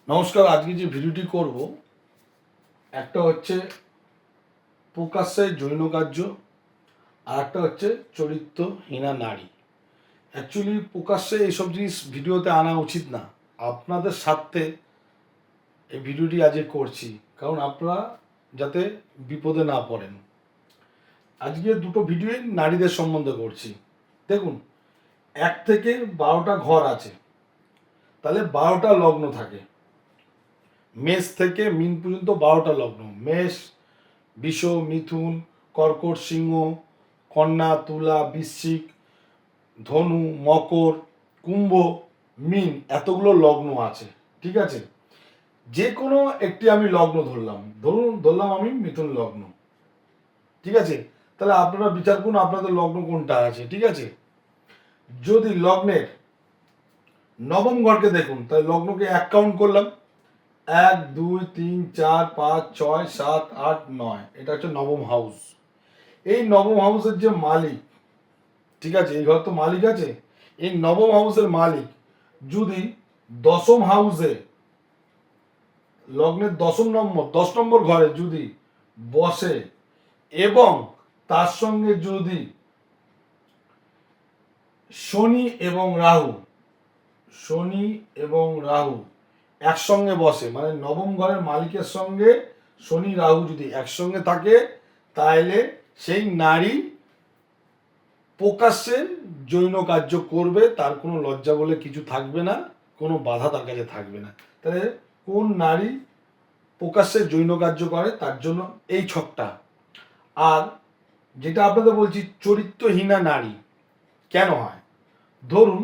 নমস্কার। আজকে যে ভিডিওটি করব একটা হচ্ছে প্রকাশ্যে যৌন কার্য, আর একটা হচ্ছে চরিত্রহীনা নারী। অ্যাকচুয়ালি প্রকাশ্যে এইসব জিনিস ভিডিওতে আনা উচিত না। আপনাদের স্বার্থে এই ভিডিওটি আজকে করছি, কারণ আপনারা যাতে বিপদে না পড়েন। আজকে দুটো ভিডিওই নারীদের সম্বন্ধে করছি। দেখুন, 1 থেকে 12টা ঘর আছে, তাহলে 12টা লগ্ন থাকে। মেষ থেকে মীন পর্যন্ত 12টা লগ্ন। মেষ, বৃষ, মিথুন, কর্কট, সিংহ, কন্যা, তুলা, বৃশ্চিক, ধনু, মকর, কুম্ভ, মীন, এতগুলো লগ্ন আছে। ঠিক আছে, যে কোনো একটি আমি লগ্ন ধরলাম আমি মিথুন লগ্ন। ঠিক আছে, তাহলে আপনারা বিচার করুন আপনাদের লগ্ন কোনটা আছে। ঠিক আছে, যদি লগ্নের নবম ঘরকে দেখুন, তাহলে লগ্নকে 1 কাউন্ট করলাম, 1 2 3 4 5 6 7 8 9, এটা হচ্ছে নবম হাউস। এই নবম হাউসের যে মালিক, ঠিক আছে, এই ঘর তো মালিক আছে, এই নবম হাউসের মালিক যদি দশম হাউসে লগ্নের 10 নম্বর ঘরে যদি বসে এবং তার সঙ্গে যদি শনি এবং রাহু একসঙ্গে বসে, মানে নবম ঘরের মালিকের সঙ্গে শনি রাহু যদি একসঙ্গে থাকে, তাহলে সেই নারী প্রকাশ্যে যৌন কার্য করবে, তার কোনো লজ্জা বলে কিছু থাকবে না, কোনো বাধা তার কাছে থাকবে না। তাহলে কোন নারী প্রকাশ্যে যৌন কার্য করে তার জন্য এই ছকটা। আর যেটা আপনাদের বলছি চরিত্রহীনা নারী কেন হয়, ধরুন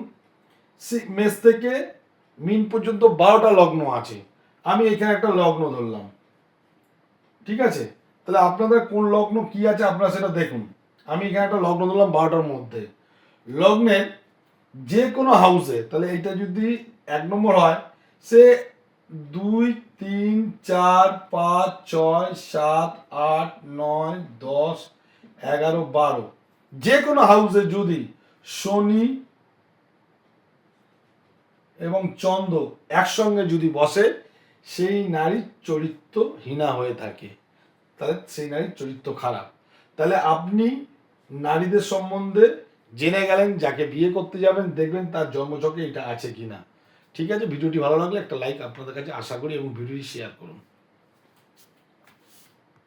মেষ থেকে মীন পর্যন্ত 12টা লগ্ন আছে, আমি এখানে একটা লগ্ন ধরলাম। ঠিক আছে, তাহলে আপনাদের কোন লগ্ন কি আছে আপনারা সেটা দেখুন। আমি এখানে একটা লগ্ন ধরলাম 12টার মধ্যে, লগ্নের যে কোনো হাউসে, তাহলে এটা যদি 1 নম্বর হয়, সে 2 3 4 5 6 7 8 9 10 11 12, যে কোনো হাউসে যদি শনি এবং চন্দ্র একসঙ্গে যদি বসে, সেই নারী চরিত্রহীনা হয়ে থাকে, তাহলে সেই নারীর চরিত্র খারাপ। তাহলে আপনি নারীদের সম্বন্ধে জেনে গেলেন, যাকে বিয়ে করতে যাবেন দেখবেন তার জন্মছকে এটা আছে কিনা। ঠিক আছে, ভিডিওটি ভালো লাগলে একটা লাইক আপনাদের কাছে আশা করি এবং ভিডিওটি শেয়ার করুন।